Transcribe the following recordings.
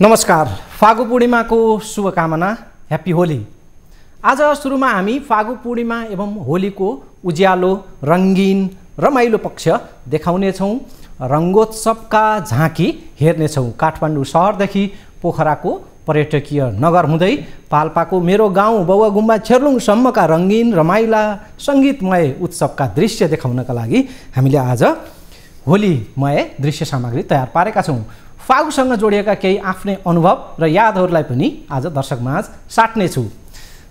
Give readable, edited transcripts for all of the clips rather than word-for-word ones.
नमस्कार, फागु पूर्णिमाको शुभकामना, ह्याप्पी होली। आज सुरुमा हामी फागु पूर्णिमा एवं होलीको उज्यालो, रङ्गीन, रमाइलो पक्ष देखाउनेछौँ। रङ्गोत्सवका झाँकी हेर्नेछौँ। काठमाडौँ सहरदेखि पोखराको पर्यटकीय नगर हुँदै पाल्पाको मेरो गाउँ बौवागुम्बा छेर्लुङसम्मका रङ्गीन रमाइला सङ्गीतमय उत्सवका दृश्य देखाउनका लागि हामीले आज होलीमय दृश्य सामग्री तयार पारेका छौँ। फागुसँग जोडिएका केही आफ्नै अनुभव र यादहरूलाई पनि आज दर्शकमाझ साट्नेछु।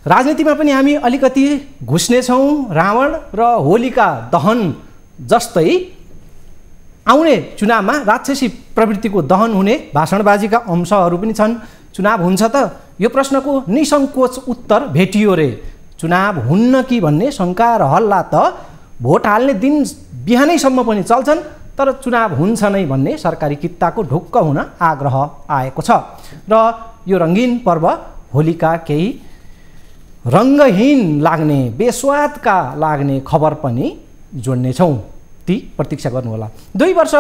राजनीतिमा पनि हामी अलिकति घुस्नेछौँ। रावण र होलिका दहन जस्तै आउने चुनावमा राक्षसी प्रवृत्तिको दहन हुने भाषणबाजीका अंशहरू पनि छन्। चुनाव हुन्छ त? यो प्रश्नको निसङ्कोच उत्तर भेटियो रे। चुनाव हुन्न कि भन्ने शङ्का र हल्ला त भोट हाल्ने दिन बिहानैसम्म पनि चल्छन्, तर चुनाव हुन्छ नै भन्ने सरकारी कित्ताको ढुक्क हुन आग्रह आएको छ। र यो रङ्गीन पर्व होलीका केही रङ्गहीन लाग्ने, बेस्वादका लाग्ने खबर पनि जोड्नेछौँ। ती प्रतीक्षा गर्नुहोला। 2 वर्ष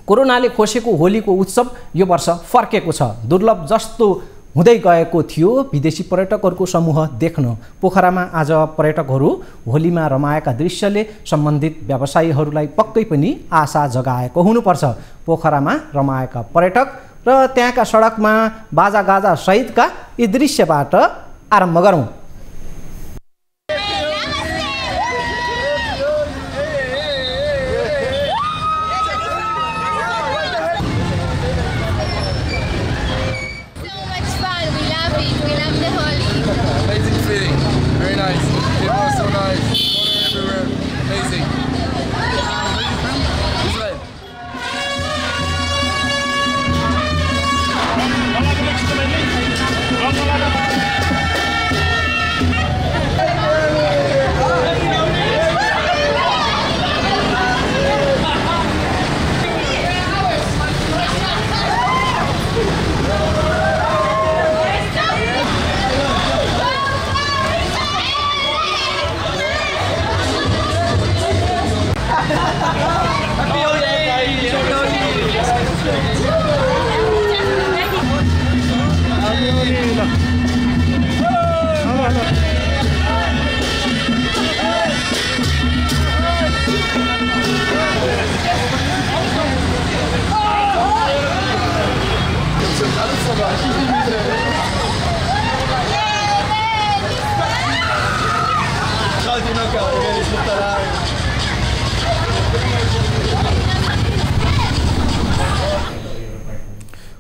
कोरोनाले खोसेको होलीको उत्सव यो वर्ष फर्केको छ। दुर्लभ जस्तो हुँदै गएको थियो विदेशी पर्यटकहरूको समूह देख्न। पोखरामा आज पर्यटकहरू होलीमा रमाएका दृश्यले सम्बन्धित व्यवसायीहरूलाई पक्कै पनि आशा जगाएको हुनुपर्छ। पोखरामा रमाएका पर्यटक र त्यहाँका सडकमा बाजागाजा सहितका यी दृश्यबाट आरम्भ गरौँ।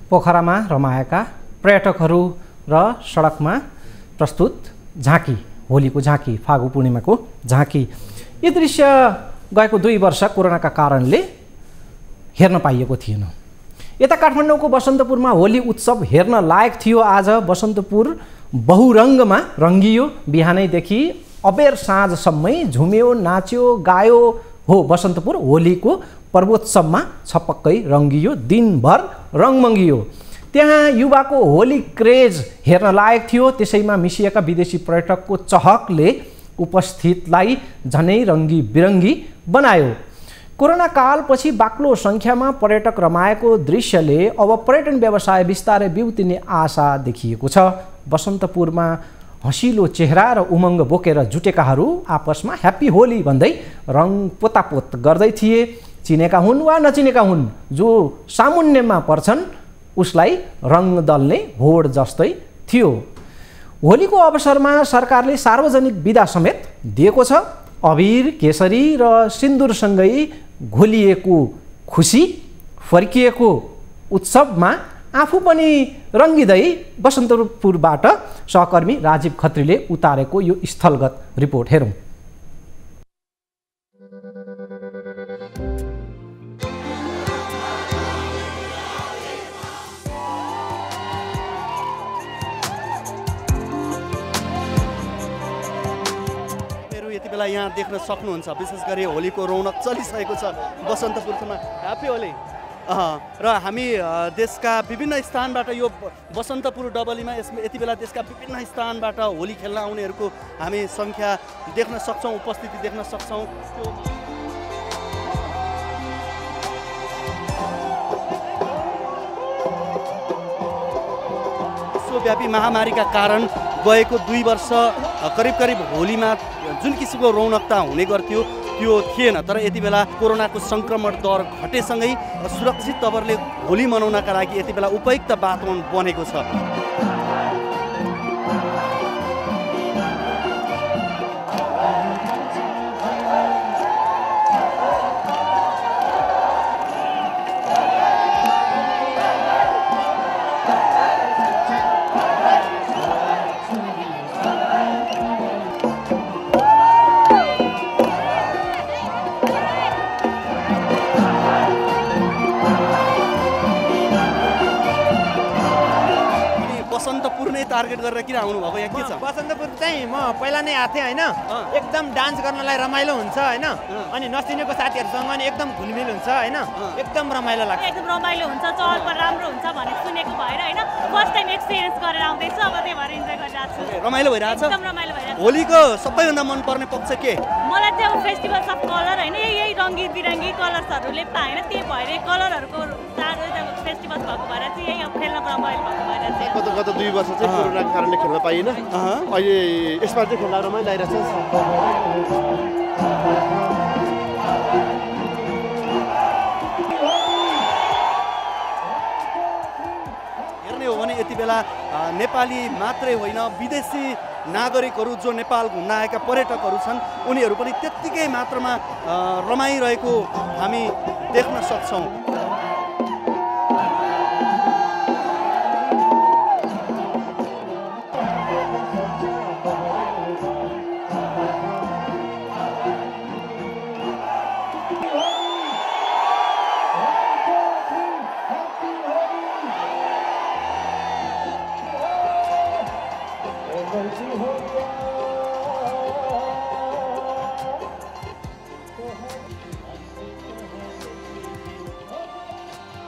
पोखरामा रमाएका पर्यटकहरू र सडकमा प्रस्तुत झाँकी, होलीको झाँकी, फागु पूर्णिमाको झाँकी। यो दृश्य गएको 2 वर्ष कोरोनाका कारणले हेर्न पाइएको थिएन। यता काठमाडौँको बसन्तपुरमा होली उत्सव हेर्न लायक थियो। आज बसन्तपुर बहुरङ्गमा रङ्गियो। बिहानैदेखि अबेर साँझसम्मै झुम्यो, नाच्यो, गायो। हो, बसन्तपुर होलीको पर्वोत्सवमा छपक्कै रङ्गियो। दिनभर रङमङ्गियो। त्यहाँ युवाको होली क्रेज हेर्न लायक थियो। त्यसैमा मिसिएका विदेशी पर्यटकको चहकले उपस्थितलाई झनै रङ्गी बिरङ्गी बनायो। कोरोना कालपछि बाक्लो सङ्ख्यामा पर्यटक रमाएको दृश्यले अब पर्यटन व्यवसाय बिस्तारै बिउतिने आशा देखिएको छ। बसन्तपुरमा हँसिलो चेहरा र उमङ्ग बोकेर जुटेकाहरू आपसमा ह्याप्पी होली भन्दै रङ पोतापोत गर्दै थिए। चिनेका हुन् वा नचिनेका हुन्, जो सामुन्यमा पर्छन् उसलाई रङ दल्ने होड जस्तै थियो। होलीको अवसरमा सरकारले सार्वजनिक बिदा समेत दिएको छ। अबिर, केसरी र सिन्दुरसँगै घोलिएको खुसी फर्किएको उत्सवमा आफू पनि रङ्गिँदै बसन्तपुरबाट सहकर्मी राजीव खत्रीले उतारेको यो स्थलगत रिपोर्ट हेरौँ। यति बेला यहाँ देख्न सक्नुहुन्छ, विशेष गरी होलीको रौनक चलिसकेको छ बसन्तपुरमा। ह्याप्पी होली। र हामी देशका विभिन्न स्थानबाट यो बसन्तपुर डबलीमा यति बेला देशका विभिन्न स्थानबाट होली खेल्न आउनेहरूको हामी सङ्ख्या देख्न सक्छौँ, उपस्थिति देख्न सक्छौँ। विश्वव्यापी महामारीका कारण गएको 2 वर्ष करिब होलीमा जुन किसिमको रौनकता हुने गर्थ्यो त्यो थिएन। तर यति बेला कोरोनाको सङ्क्रमण दर घटेसँगै सुरक्षित तवरले होली मनाउनका लागि यति बेला उपयुक्त वातावरण बनेको छ। टार्गेट गरेर किन आउनु भएको यहाँ के छ? बसन्तपुर चाहिँ म पहिला नै आएको थिएँ होइन, एकदम डान्स गर्नलाई रमाइलो हुन्छ होइन, अनि नचिनेको साथीहरूसँग अनि एकदम घुलमिल हुन्छ होइन, एकदम रमाइलो लाग्छ। एकदम रमाइलो हुन्छ, चहल पनि राम्रो हुन्छ भन्ने सुनेको भएर होइन, फर्स्ट टाइम एक्सपिरियन्स गरेर आउँदैछु, अब त्यही भएर इन्जोय गरिरहेको छु। रमाइलो भइरहेछ? एकदम रमाइलो भइरहेछ। होलीको सबैभन्दा मनपर्ने पक्ष के? मलाई चाहिँ अब फेस्टिभल्स अफ कलर होइन, यही रङ्गी बिरङ्गी कलर्सहरूले पाएन, त्यही भएर कलरहरूको फेस्टिभल्स भएको भएर चाहिँ यही अब खेल्न रमाइलो भएको भएर चाहिँ गत 2 वर्ष चाहिँ कोरोनाको कारणले खेल्न पाइएन, अहिले यसमा चाहिँ खेल्न रमाइलो लागिरहेछ। हेर्ने हो भने यति बेला नेपाली मात्रै होइन विदेशी नागरिकहरू जो नेपाल घुम्न आएका पर्यटकहरू छन् उनीहरू पनि त्यत्तिकै मात्रामा रमाइरहेको हामी देख्न सक्छौँ।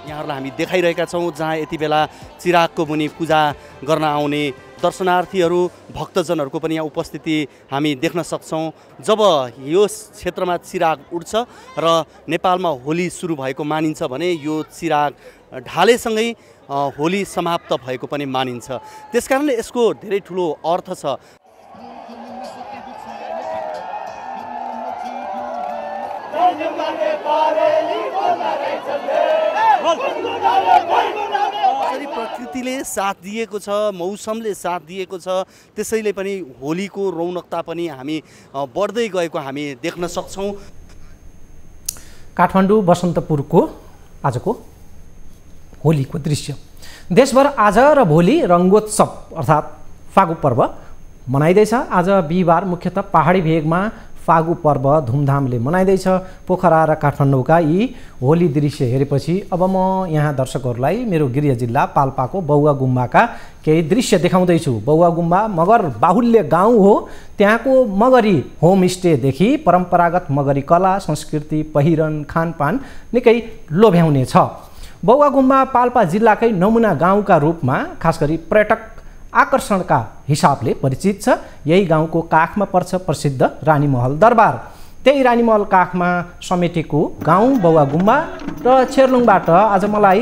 यहाँहरूलाई हामी देखाइरहेका छौँ जहाँ यति बेला चिरागको मुनि पूजा गर्न आउने दर्शनार्थीहरू भक्तजनहरूको पनि यहाँ उपस्थिति हामी देख्न सक्छौँ। जब यो क्षेत्रमा चिराग उड्छ र नेपालमा होली सुरु भएको मानिन्छ भने यो चिराग ढालेसँगै होली समाप्त भएको पनि मानिन्छ। त्यसकारणले यसको धेरै ठुलो अर्थ छ। प्रकृतिले साथ दिएको छ, मौसमले साथ दिएको छ, त्यसैले पनि होलीको रौनकता पनि हामी बढ्दै गएको हामी देख्न सक्छौँ। काठमाडौँ बसन्तपुरको आजको होलीको दृश्य। देशभर आज र भोलि रङ्गोत्सव अर्थात् फागु पर्व मनाइँदैछ। आज बिहिबार मुख्यतः पहाडी भेगमा फागु पर्व धुमधामले मनाइँदैछ। पोखरा र काठमाडौँका यी होली दृश्य हेरेपछि अब म यहाँ दर्शकहरूलाई मेरो गृह जिल्ला पाल्पाको बौवा गुम्बाका केही दृश्य देखाउँदैछु। बौवा गुम्बा मगर बाहुल्य गाउँ हो। त्यहाँको मगरी होमस्टेदेखि परम्परागत मगरी कला संस्कृति पहिरन खानपान निकै लोभ्याउने छ। बौवा गुम्बा पाल्पा जिल्लाकै नमुना गाउँका रूपमा खास गरी पर्यटक आकर्षणका हिसाबले परिचित छ। यही गाउँको काखमा पर्छ प्रसिद्ध रानीमहल दरबार। त्यही रानीमहल काखमा समेटेको गाउँ बौवा गुम्बा र छेर्लुङबाट आज मलाई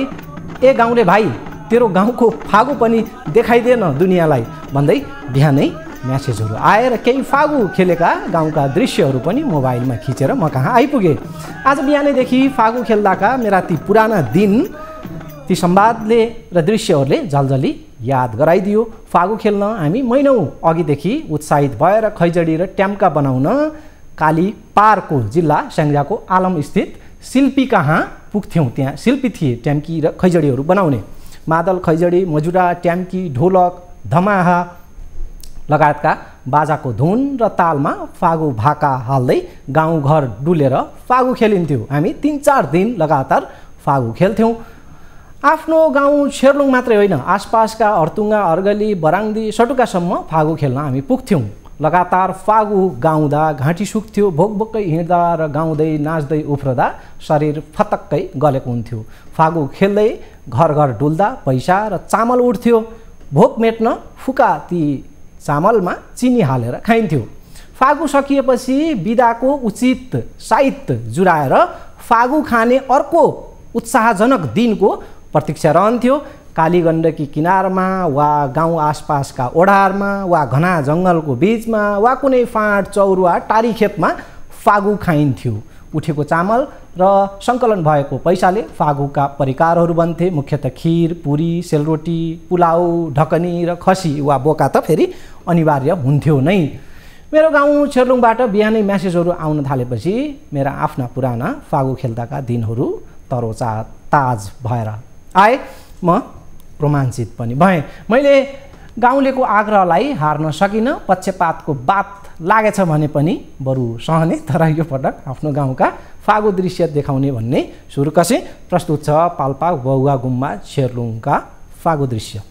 ए गाउँले भाइ तेरो गाउँको फागु पनि देखाइदिएन दुनियाँलाई भन्दै बिहानै म्यासेजहरू आएर केही फागु खेलेका गाउँका दृश्यहरू पनि मोबाइलमा खिचेर म कहाँ आइपुगे। आज बिहानैदेखि फागु खेल्दाका मेरा ती पुराना दिन ती संवादले र दृश्यहरूले जलजली याद गराइदियो। फागु खेल्न हामी महिनौँ अघिदेखि उत्साहित भएर खैजडी र ट्याम्का बनाउन काली पारको जिल्ला स्याङ्जाको आलम स्थित शिल्पी कहाँ पुग्थ्यौँ। त्यहाँ शिल्पी थिए ट्याम्की र खैजडीहरू बनाउने। मादल खैजडी मजुरा ट्याम्की ढोलक धमाहा लगायतका बाजाको धुन र तालमा फागु भाका हाल्दै गाउँघर डुलेर फागु खेलिन्थ्यो। हामी 3-4 दिन लगातार फागु खेल्थ्यौँ। आफ्नो गाउँ छेर्लुङ मात्रै होइन आसपासका अर्तुङ्गा अर्गली बराङ्दी सटुकासम्म फागु खेल्न हामी पुग्थ्यौँ। लगातार फागु गाउँदा घाँटी सुक्थ्यो। भोकभोकै हिँड्दा र गाउँदै नाच्दै उफ्रदा शरीर फतक्कै गलेको हुन्थ्यो। फागु खेल्दै घर घर डुल्दा पैसा र चामल उठ्थ्यो। भोक मेट्न फुका ती चामलमा चिनी हालेर खाइन्थ्यो। फागु सकिएपछि बिदाको उचित साइत जुराएर फागु खाने अर्को उत्साहजनक दिनको प्रतीक्षा रहन्थ्यो। कालीगण्डकी किनारमा वा गाउँ आसपासका ओढारमा वा घना जङ्गलको बिचमा वा कुनै फाँट चौरुवा टारी खेतमा फागु खाइन्थ्यो। उठेको चामल र सङ्कलन भएको पैसाले फागुका परिकारहरू बन्थे। मुख्यतः खिर, पुरी, सेलरोटी, पुलाउ, ढकनी र खसी वा बोका त फेरि अनिवार्य हुन्थ्यो नै। मेरो गाउँ छेर्लुङबाट बिहानै म्यासेजहरू आउन थालेपछि मेरा आफ्ना पुराना फागु खेल्दाका दिनहरू तरोताज भएर आए। म रोमाञ्चित पनि भएँ। मैले गाउँलेको आग्रहलाई हार्न सकिनँ। पक्षपातको बात लागेछ भने पनि बरु सहने, तर यो पटक आफ्नो गाउँका फागु दृश्य देखाउने भन्ने सुरु कसे। प्रस्तुत छ पाल्पा बौवा गुम्बा छेर्लुङका फागु दृश्य।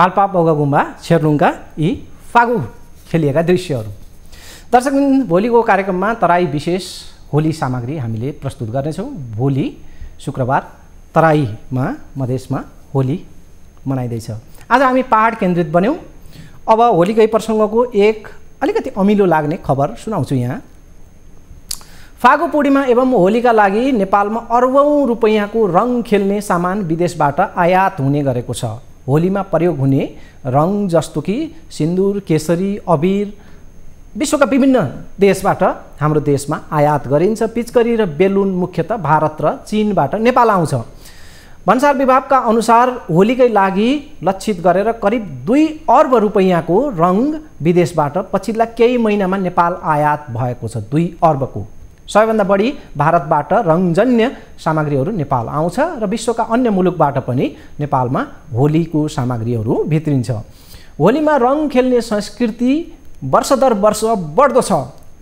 पाल्पा बौवा गुम्बा छेर्लुङका यी फागु खेलिएका दृश्यहरू। दर्शकबिन, भोलिको कार्यक्रममा तराई विशेष होली सामग्री हामीले प्रस्तुत गर्नेछौँ। भोलि शुक्रबार तराईमा मधेसमा होली मनाइँदैछ। आज हामी पहाड केन्द्रित बन्यौँ। अब होलीकै प्रसङ्गको एक अलिकति अमिलो लाग्ने खबर सुनाउँछु यहाँ। फागु पूर्णिमा एवं होलीका लागि नेपालमा अर्बौं रुपैयाँको रङ खेल्ने सामान विदेशबाट आयात हुने गरेको छ। होलीमा प्रयोग हुने रङ जस्तो कि सिन्दुर, केसरी, अबिर विश्वका विभिन्न देशबाट हाम्रो देशमा आयात गरिन्छ। पिचकरी र बेलुन मुख्यतः भारत र चीनबाट नेपाल आउँछ। भन्सार विभागका अनुसार होलीकै लागि लक्षित गरेर करिब 2 अर्ब रुपैयाँको रङ विदेशबाट पछिल्ला केही महिनामा नेपाल आयात भएको छ। 2 अर्बको। सबैभन्दा बढी भारतबाट रङजन्य सामग्रीहरू नेपाल आउँछ र विश्वका अन्य मुलुकबाट पनि नेपालमा होलीको सामग्रीहरू भित्रिन्छ। होलीमा रङ खेल्ने संस्कृति वर्ष दर वर्ष बढ्दो छ।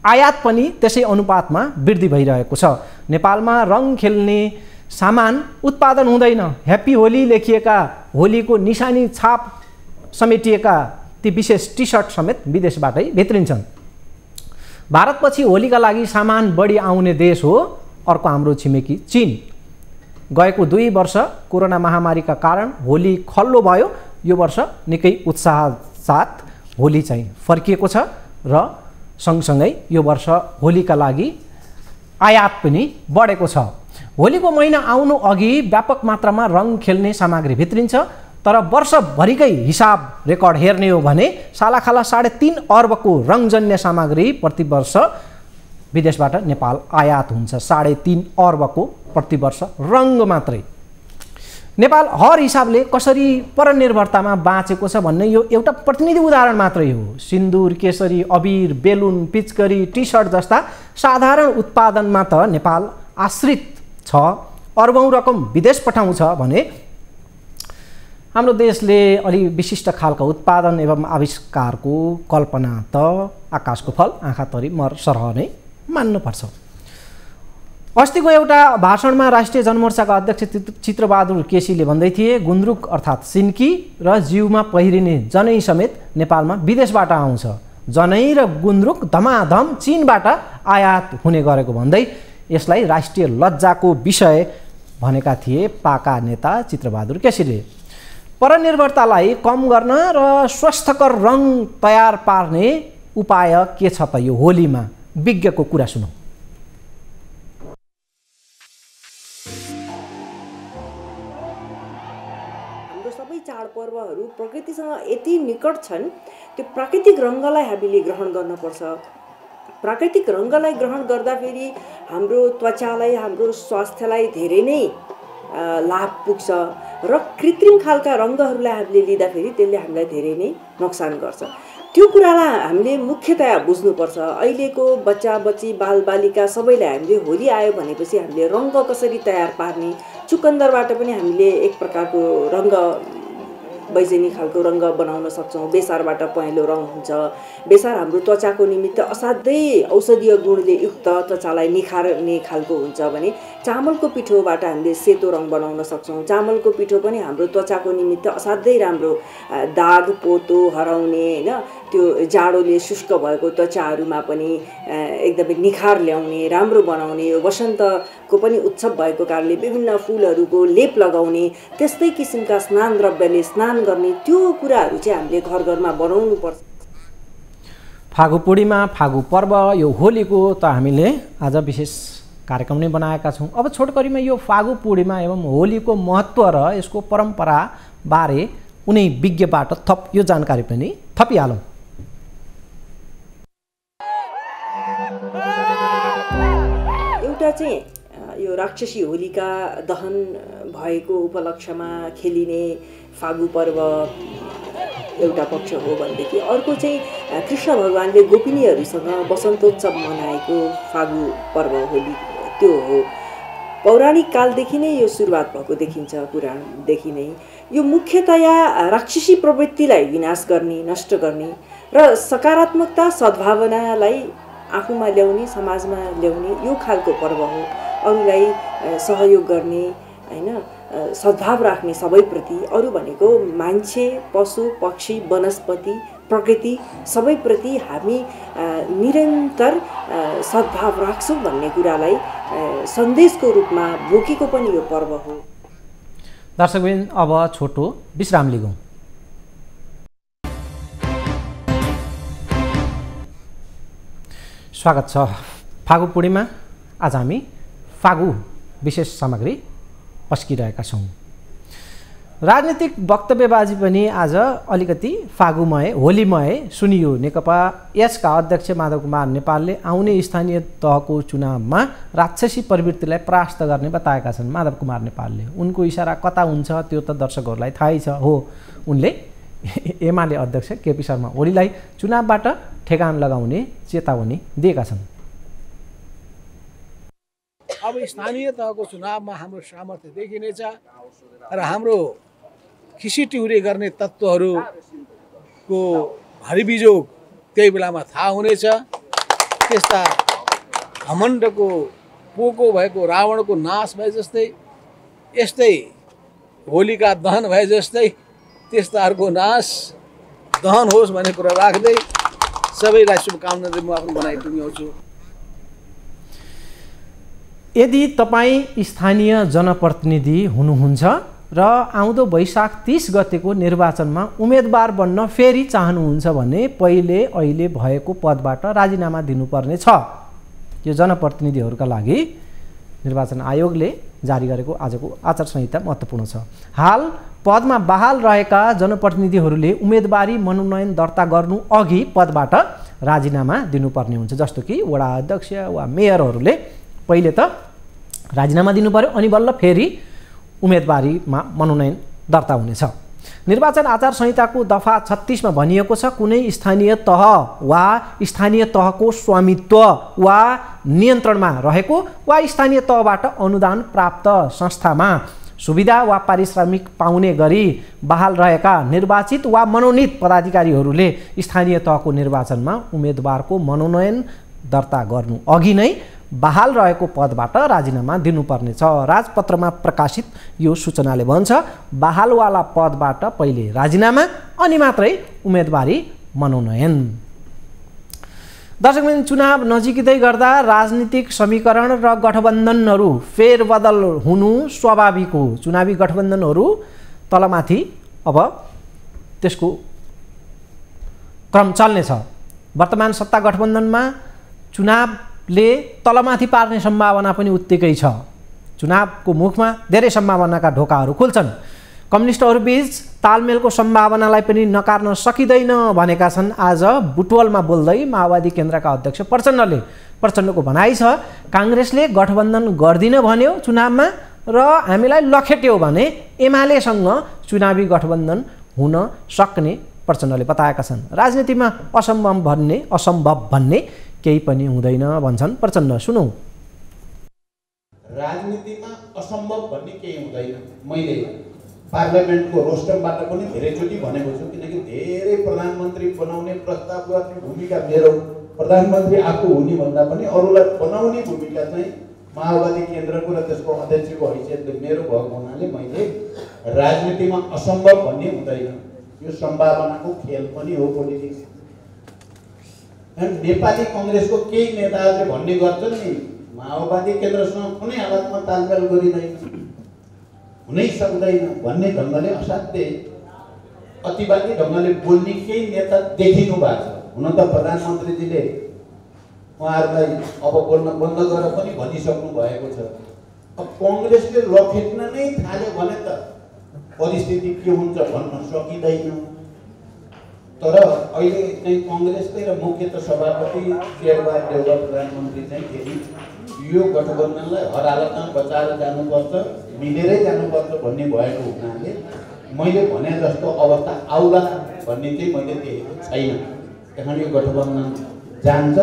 आयात पनि त्यसै अनुपातमा वृद्धि भइरहेको छ। नेपालमा रङ खेल्ने सामान उत्पादन हुँदैन। ह्याप्पी होली लेखिएका, होलीको निशानी छाप समेटिएका ती विशेष टी सर्ट समेत विदेशबाटै भित्रिन्छन्। भारतपछि होलीका लागि सामान बढी आउने देश हो अर्को हाम्रो छिमेकी चीन। गएको 2 वर्ष कोरोना महामारीका कारण होली खल्लो भयो। यो वर्ष निकै उत्साह साथ होली चाहिँ फर्किएको छ र सँगसँगै यो वर्ष होलीका लागि आयात पनि बढेको छ। होलीको महिना आउनु अघि व्यापक मात्रामा रङ खेल्ने सामग्री भित्रिन्छ। तर वर्षभरिकै हिसाब रेकर्ड हेर्ने हो भने सालाखाला 3.5 अर्बको रङजन्य सामग्री प्रतिवर्ष विदेशबाट नेपाल आयात हुन्छ। 3.5 अर्बको प्रतिवर्ष रङ मात्रै। नेपाल हर हिसाबले कसरी परनिर्भरतामा बाँचेको छ भन्ने यो एउटा प्रतिनिधि उदाहरण मात्रै हो। सिन्दुर, केसरी, अबिर, बेलुन, पिचकरी, टी सर्ट जस्ता साधारण उत्पादनमा त नेपाल आश्रित छ। अर्बौं रकम विदेश पठाउँछ भने हाम्रो देशले अलि विशिष्ट खालको उत्पादन एवं आविष्कारको कल्पना त आकाशको फल आँखा तरी मर सरह नै मान्नुपर्छ। अस्तिको एउटा भाषणमा राष्ट्रिय जनमोर्चाका अध्यक्ष चित्रबहादुर केसीले भन्दै थिए, गुन्द्रुक अर्थात् सिन्की र जिउमा पहिरिने जनै समेत नेपालमा विदेशबाट आउँछ। जनै र गुन्द्रुक धमाधम चीनबाट आयात हुने गरेको भन्दै यसलाई राष्ट्रिय लज्जाको विषय भनेका थिए पाका नेता चित्रबहादुर केसीले। परनिर्भरतालाई कम गर्न र स्वस्थकर रङ तयार पार्ने उपाय के छ त यो होलीमा? विज्ञको कुरा सुनौँ। हाम्रो सबै चाडपर्वहरू प्रकृतिसँग यति निकट छन्, त्यो प्राकृतिक रङ्गलाई हामीले ग्रहण गर्नुपर्छ। प्राकृतिक रङ्गलाई ग्रहण गर्दाखेरि हाम्रो त्वचालाई, हाम्रो स्वास्थ्यलाई धेरै नै लाभ पुग्छ र कृत्रिम खालका रङ्गहरूलाई हामीले लिँदाखेरि त्यसले हामीलाई धेरै नै नोक्सान गर्छ। त्यो कुरालाई हामीले मुख्यतया बुझ्नुपर्छ। अहिलेको बच्चा बच्ची बालबालिका सबैलाई हामीले होली आयो भनेपछि हामीले रङ्ग कसरी तयार पार्ने, चुकन्दरबाट पनि हामीले एक प्रकारको रङ्ग वैजनी खालको रङ्ग बनाउन सक्छौँ। बेसारबाट पहेँलो रङ हुन्छ। बेसार हाम्रो त्वचाको निमित्त असाध्यै औषधीय गुणले युक्त त्वचालाई निखार्ने खालको हुन्छ भने चामलको पिठोबाट हामीले सेतो रङ बनाउन सक्छौँ। चामलको पिठो पनि हाम्रो त्वचाको निमित्त असाध्यै राम्रो, दाग पोतो हराउने होइन, त्यो जाडोले शुष्क भएको त्वचाहरूमा पनि एकदमै निखार ल्याउने, राम्रो बनाउने, वसन्तको पनि उत्सव भएको कारणले विभिन्न फुलहरूको लेप लगाउने, त्यस्तै किसिमका स्नान द्रव्यले स्नान गर्ने, त्यो कुराहरू चाहिँ हामीले घर घरमा बनाउनु पर्छ। फागु पूर्णिमा, फागु पर्व, यो होलीको त हामीले आज विशेष कार्यक्रम नै बनाएका छौँ। अब छोटकरीमा यो फागु पूर्णिमा एवं होलीको महत्त्व र यसको परम्परा बारे उनी विज्ञबाट थप यो जानकारी पनि थपिहालौँ। एउटा चाहिँ यो राक्षसी होलिका दहन भएको उपलक्ष्यमा खेलिने फागु पर्व एउटा पक्ष हो भनेदेखि अर्को चाहिँ कृष्ण भगवानले गोपिनीहरूसँग वसन्तोत्सव मनाएको फागु पर्व होली त्यो हो। पौराणिक कालदेखि नै यो सुरुवात भएको देखिन्छ, पुराणदेखि नै। यो मुख्यतया राक्षसी प्रवृत्तिलाई विनाश गर्ने, नष्ट गर्ने र सकारात्मकता सद्भावनालाई आफूमा ल्याउने, समाजमा ल्याउने यो खालको पर्व हो। अरूलाई सहयोग गर्ने होइन, सद्भाव राख्ने सबैप्रति। अरू भनेको मान्छे, पशु पक्षी, वनस्पति, प्रकृति सबैप्रति हामी निरन्तर सद्भाव राख्छौँ भन्ने कुरालाई सन्देशको रूपमा बोकेको पनि यो पर्व हो। दर्शकबिन अब छोटो विश्राम लिगौँ। स्वागत छ। फागु पूर्णिमा, आज हामी फागु विशेष सामग्री पस्किरहेका छौँ। राजनीतिक वक्तव्यबाजी पनि आज अलिकति फागुमय, होलीमय सुनियो। नेकपा यसका अध्यक्ष माधव कुमार नेपालले आउने स्थानीय तहको चुनावमा राक्षसी प्रवृत्तिलाई परास्त गर्ने बताएका छन्। माधव कुमार नेपालले, उनको इसारा कता हुन्छ त्यो त दर्शकहरूलाई थाहै छ। हो, उनले एमाले अध्यक्ष केपी शर्मा ओलीलाई चुनावबाट ठेगान लगाउने चेतावनी दिएका छन्। अब स्थानीय तहको चुनावमा हाम्रो सामर्थ्य देखिनेछ र हाम्रो खिसीटिउरी गर्ने तत्त्वहरूको हरिबिजोग त्यही बेलामा थाहा हुनेछ। त्यस्ता घमण्डको पोको भएको रावणको नाश भए जस्तै, यस्तै होलिका दहन भए जस्तै त्यस्ताहरूको नाश दहन होस् भन्ने कुरा राख्दै सबैलाई शुभकामना दिन म आफ्नो भनाइ टुङ्ग्याउँछु। यदि तपाईँ स्थानीय जनप्रतिनिधि हुनुहुन्छ र आउँदो वैशाख 30 गतेको निर्वाचनमा उम्मेदवार बन्न फेरि चाहनुहुन्छ भने अहिले भएको पदबाट राजीनामा दिनुपर्ने छ। यो जनप्रतिनिधिहरूका लागि निर्वाचन आयोगले जारी गरेको आजको आचार संहिता महत्त्वपूर्ण छ। हाल पदमा बहाल रहेका जनप्रतिनिधिहरूले उम्मेदवारी मनोनयन दर्ता गर्नु अघि पदबाट राजीनामा दिनुपर्ने हुन्छ। जस्तो कि वडा अध्यक्ष वा मेयरहरूले पहिले त राजीनामा दिनु पर्यो, अनि बल्ल फेरि उम्मेदवारीमा मनोनयन दर्ता हुनेछ। निर्वाचन आचार संहिताको दफा 36 मा भनिएको छ, कुनै स्थानीय तह वा स्थानीय तहको स्वामित्व वा नियन्त्रणमा रहेको वा स्थानीय तहबाट अनुदान प्राप्त संस्थामा सुविधा वा पारिश्रमिक पाउने गरी बहाल रहेका निर्वाचित वा मनोनीत पदाधिकारीहरूले स्थानीय तहको निर्वाचनमा उम्मेदवारको मनोनयन दर्ता गर्नु अघि नै बहाल रहेको पदबाट राजीनामा दिनुपर्नेछ। राजपत्रमा प्रकाशित यो सूचनाले भन्छ, बहालवाला पदबाट पहिले राजीनामा अनि मात्रै उम्मेदवारी मनोनयन। दर्शकबिन, चुनाव नजिकै गर्दा राजनीतिक समीकरण र गठबन्धनहरू फेरबदल हुनु स्वाभाविक हो। चुनावी गठबन्धनहरू तलमाथि अब त्यसको क्रम चल्नेछ। वर्तमान सत्ता गठबन्धनमा चुनावले तलमाथि पार्ने सम्भावना पनि उत्तिकै छ। चुनावको मुखमा धेरै सम्भावनाका ढोकाहरू खुल्छन्। कम्युनिस्टहरूबीच तालमेलको सम्भावनालाई पनि नकार्न सकिँदैन भनेका छन् आज बुटवलमा बोल्दै माओवादी केन्द्रका अध्यक्ष प्रचण्डले। प्रचण्डको भनाइ छ, काङ्ग्रेसले गठबन्धन गर्दिन भन्यो चुनावमा र हामीलाई लखेट्यो भने एमालेसँग चुनावी गठबन्धन हुन सक्ने प्रचण्डले बताएका छन्। राजनीतिमा असम्भव भन्ने केही पनि हुँदैन भन्छन् प्रचण्ड। सुनौ। राजनीतिमा असम्भव भन्ने केही हुँदैन। मैले पार्लियामेन्टको रोस्टमबाट पनि धेरैचोटि भनेको छु, किनकि धेरै प्रधानमन्त्री बनाउने प्रस्ताव गर्ने भूमिका मेरो, प्रधानमन्त्री आफू हुने भन्दा पनि अरूलाई बनाउने भूमिका चाहिँ माओवादी केन्द्रको र त्यसको अध्यक्षको हैसियतले मेरो भएको हुनाले मैले राजनीतिमा असम्भव भन्ने हुँदैन। यो सम्भावनाको खेल पनि हो पोलिटिक्स। नेपाली कङ्ग्रेसको केही नेताहरूले भन्ने गर्छन् नि, माओवादी केन्द्रसँग कुनै हालतमा तालमेल गरिँदैन, हुनै सक्दैन भन्ने ढङ्गले असाध्यै अतिवादी ढङ्गले बोल्ने केही नेता देखिनु भएको छ। हुन त प्रधानमन्त्रीजीले उहाँहरूलाई अब बोल्न बन्द गरेर पनि भनिसक्नु भएको छ। अब कङ्ग्रेसले लखेट्न नै थाल्यो भने त परिस्थिति के हुन्छ भन्न सकिँदैन। तर अहिले चाहिँ कङ्ग्रेसकै र मुख्यतः सभापति शेरबहादुर देउवा प्रधानमन्त्री चाहिँ फेरि यो गठबन्धनलाई हर हालतमा बचाएर जानुपर्छ, मिलेरै जानुपर्छ भन्ने भएको हुनाले मैले भने जस्तो अवस्था आउला भन्ने चाहिँ मैले देखेको छैन। त्यहाँ यो गठबन्धन जान्छ।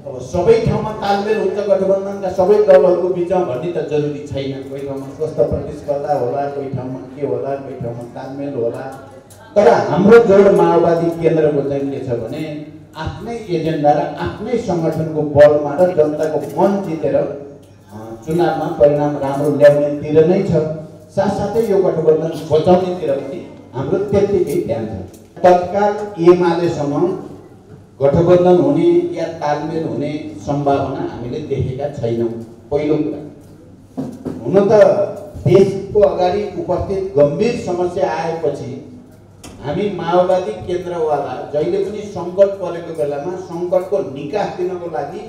अब सबै ठाउँमा तालमेल हुन्छ गठबन्धनका सबै दलहरूको बिचमा भन्ने त जरुरी छैन। कोही ठाउँमा स्वस्थ प्रतिस्पर्धा होला, कोही ठाउँमा के होला, कोही ठाउँमा तालमेल होला। तर हाम्रो जोड माओवादी केन्द्रको चाहिँ के छ भने आफ्नै एजेन्डा र आफ्नै सङ्गठनको बलमा र जनताको मन जितेर चुनावमा परिणाम राम्रो ल्याउनेतिर नै छ। साथसाथै यो गठबन्धन बचाउनेतिर पनि हाम्रो त्यत्तिकै ध्यान छ। तत्काल एमालेसँग गठबन्धन हुने या तालमेल हुने सम्भावना हामीले देखेका छैनौँ। पहिलो कुरा, हुन त देशको अगाडि उपस्थित गम्भीर समस्या आएपछि हामी माओवादी केन्द्रवाला जहिले पनि सङ्कट परेको बेलामा सङ्कटको निकास दिनको लागि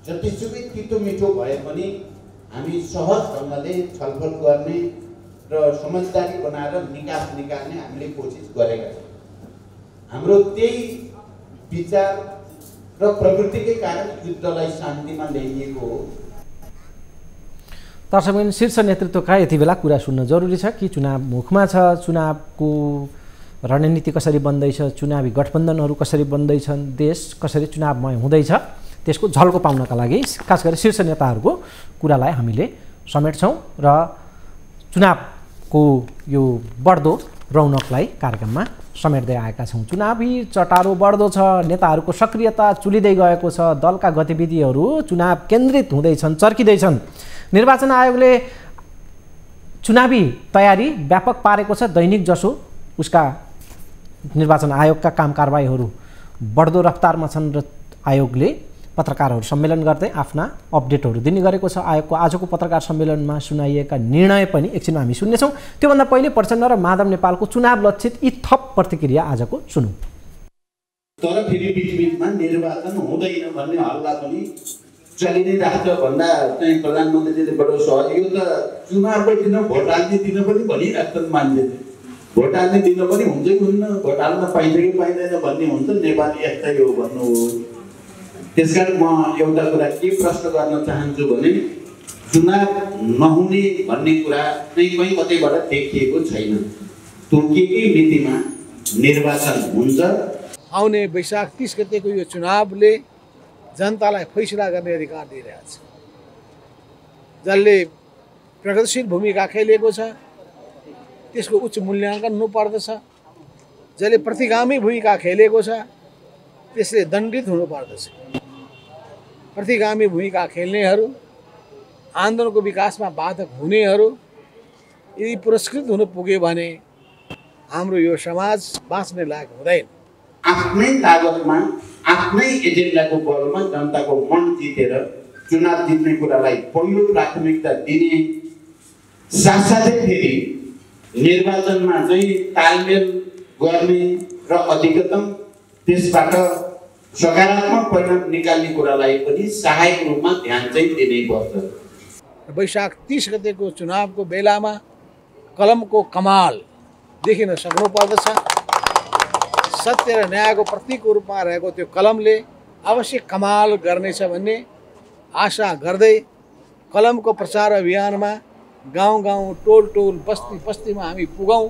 जतिसुकै तितो मिठो भए पनि हामी सहज ढङ्गले छलफल गर्ने र समझदारी बनाएर निकास निकाल्ने हामीले कोसिस गरेका छौँ। हाम्रो त्यही विचार र प्रवृत्तिकै कारण युद्धलाई शान्तिमा ल्याइएको हो। दर्शकबिन, शीर्ष नेतृत्वका यति बेला कुरा सुन्न जरुरी छ कि चुनाव मुखमा छ, चुनावको रणनीति कसरी बन्दैछ, चुनावी गठबन्धनहरू कसरी बन्दैछन्, देश कसरी चुनावमय हुँदैछ, त्यसको झल्को पाउनका लागि खास गरी शीर्ष नेताहरूको कुरालाई हामीले समेट्छौँ र चुनावको यो बढ्दो रौनकलाई कार्यक्रममा समेट्दै आएका छौँ। चुनावी चटारो बढ्दो छ, नेताहरूको सक्रियता चुलिँदै गएको छ, दलका गतिविधिहरू चुनाव केन्द्रित हुँदैछन्, चर्किँदैछन्। निर्वाचन आयोगले चुनावी तयारी व्यापक पारेको छ। दैनिक जसो उसका निर्वाचन आयोगका काम कारबाहीहरू बढ्दो रफ्तारमा छन् र आयोगले पत्रकारहरू सम्मेलन गर्दै आफ्ना अपडेटहरू दिने गरेको छ। आयोगको आजको पत्रकार सम्मेलनमा सुनाइएका निर्णय पनि एकछिनमा हामी सुन्नेछौँ। त्योभन्दा पहिले प्रचण्ड र माधव नेपालको चुनाव लक्षित यी थप प्रतिक्रिया आजको सुनौँ। तर फेरि बिचबिचमा निर्वाचन हुँदैन भन्ने हल्ला पनि चलि नै राख्छ भन्दा चाहिँ प्रधानमन्त्रीले बडो सहज, यो त चुनावकै दिन भोट हाल्ने दिन पनि भनिराख्छन् मान्छेले। भोट हाल्ने दिन पनि हुन्छ कि हुन्न, भोट हाल्न पाइन्छ कि पाइँदैन भन्ने हुन्छ, नेपाली यस्तै हो भन्नु हो। त्यसकारण म एउटा कुरा के प्रश्न गर्न चाहन्छु भने चुनाव नहुने भन्ने कुरा चाहिँ कहीँ कतैबाट देखिएको छैन। तोकिएकै मितिमा निर्वाचन हुन्छ। आउने वैशाख 30 गतेको यो चुनावले जनतालाई फैसला गर्ने अधिकार दिइरहेको छ। जसले प्रगतिशील भूमिका खेलेको छ त्यसको उच्च मूल्याङ्कन हुनुपर्दछ। जसले प्रतिगामी भूमिका खेलेको छ त्यसले दण्डित हुनुपर्दछ। प्रतिगामी भूमिका खेल्नेहरू, आन्दोलनको विकासमा बाधक हुनेहरू यदि पुरस्कृत हुन पुग्यो भने हाम्रो यो समाज बाँच्ने लायक हुँदैन। आफ्नै लागतमा आफ्नै एजेन्डाको बलमा जनताको मन जितेर चुनाव जित्ने कुरालाई पहिलो प्राथमिकता दिने साथसाथै फेरि निर्वाचनमा चाहिँ तालमेल गर्ने र अधिकतम त्यसबाट सकारात्मक परिणाम निकाल्ने कुरालाई पनि सहायक रूपमा ध्यान चाहिँ दिनै पर्छ। वैशाख 30 गतेको चुनावको बेलामा कलमको कमाल देखिन सक्नु पर्दछ। सत्य र न्यायको प्रतीकको रूपमा रहेको त्यो कलमले अवश्य कमाल गर्नेछ भन्ने आशा गर्दै कलमको प्रचार अभियानमा गाउँ गाउँ टोल टोल बस्ती बस्तीमा हामी पुगौँ।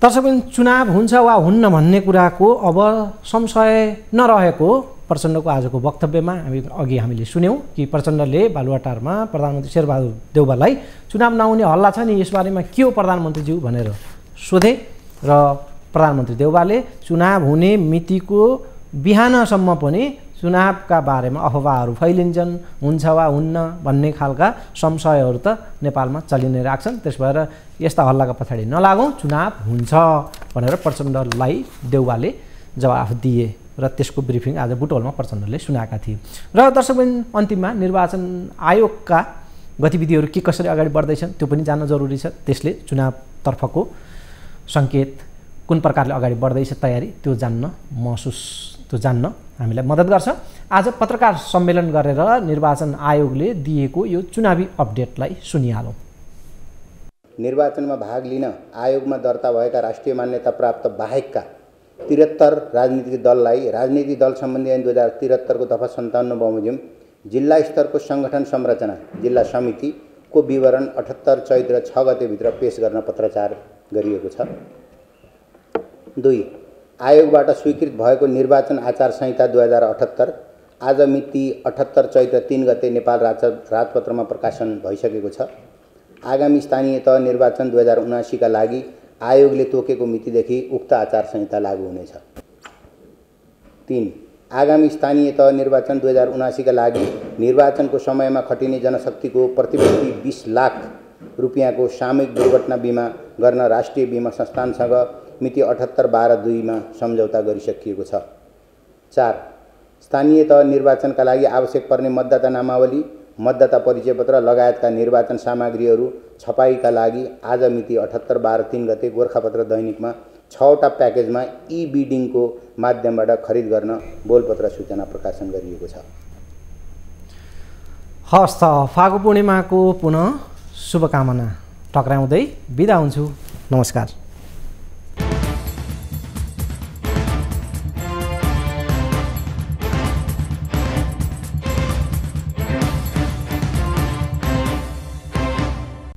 दर्शकबिन, चुनाव हुन्छ वा हुन्न भन्ने कुराको अब संशय नरहेको प्रचण्डको आजको वक्तव्यमा हामीले सुन्यौँ कि प्रचण्डले बालुवाटारमा प्रधानमन्त्री शेरबहादुर देउवालाई चुनाव नहुने हल्ला छ नि, यसबारेमा के हो प्रधानमन्त्रीज्यू भनेर सोधे र प्रधानमन्त्री देउवाले चुनाव हुने मितिको बिहानसम्म पनि चुनावका बारेमा अफवाहहरू फैलिन्छन्, हुन्छ वा हुन्न भन्ने खालका संशयहरू त नेपालमा चलि नै राख्छन्। त्यस भएर यस्ता हल्लाका पछाडि नलागौँ, चुनाव हुन्छ भनेर प्रचण्डलाई देउवाले जवाफ दिए र त्यसको ब्रिफिङ आज बुटवलमा प्रचण्डले सुनाएका थिए। र दर्शकबिन, अन्तिममा निर्वाचन आयोगका गतिविधिहरू के कसरी अगाडि बढ्दैछन् त्यो पनि जान्न जरुरी छ। त्यसले चुनावतर्फको सङ्केत कुन प्रकारले अगाडि बढ्दैछ तयारी त्यो जान्न हामीलाई मद्दत गर्छ। आज पत्रकार सम्मेलन गरेर निर्वाचन आयोगले दिएको यो चुनावी अपडेटलाई सुनिहालौँ। निर्वाचनमा भाग लिन आयोगमा दर्ता भएका राष्ट्रिय मान्यता प्राप्त बाहेकका 73 राजनीतिक दललाई राजनीतिक दल सम्बन्धी ऐन 2073 को दफा 57 बमोजिम जिल्ला स्तरको सङ्गठन संरचना जिल्ला समितिको विवरण 78 चैत्र 6 गतेभित्र पेश गर्न पत्राचार गरिएको छ। 2. आयोगबाट स्वीकृत भएको निर्वाचन आचार संहिता 2078 आज मिति 78 चैत्र 3 गते नेपाल राजपत्रमा प्रकाशन भइसकेको छ। आगामी स्थानीय तह निर्वाचन 2079 का लागि आयोगले तोकेको मितिदेखि उक्त आचार संहिता लागू हुनेछ। 3. आगामी स्थानीय तह निर्वाचन 2079 का लागि निर्वाचनको समयमा खटिने जनशक्तिको प्रतिव्यक्ति 20 लाख रुपियाँको सामूहिक दुर्घटना बिमा गर्न राष्ट्रिय बिमा संस्थानसँग मिति 78/12/2 मा सम्झौता गरिसकिएको छ। 4. स्थानीय तह निर्वाचनका लागि आवश्यक पर्ने मतदाता नामावली, मतदाता परिचय पत्र लगायतका निर्वाचन सामग्रीहरू छपाईका लागि आज मिति 78/12/3 गते गोरखापत्र दैनिकमा 6वटा प्याकेजमा ई-बिडिङको माध्यमबाट खरिद गर्न बोलपत्र सूचना प्रकाशन गरिएको छ। हस्त फागु पूर्णिमाको पुनः शुभकामना टक्राउँदै बिदा हुन्छु। नमस्कार।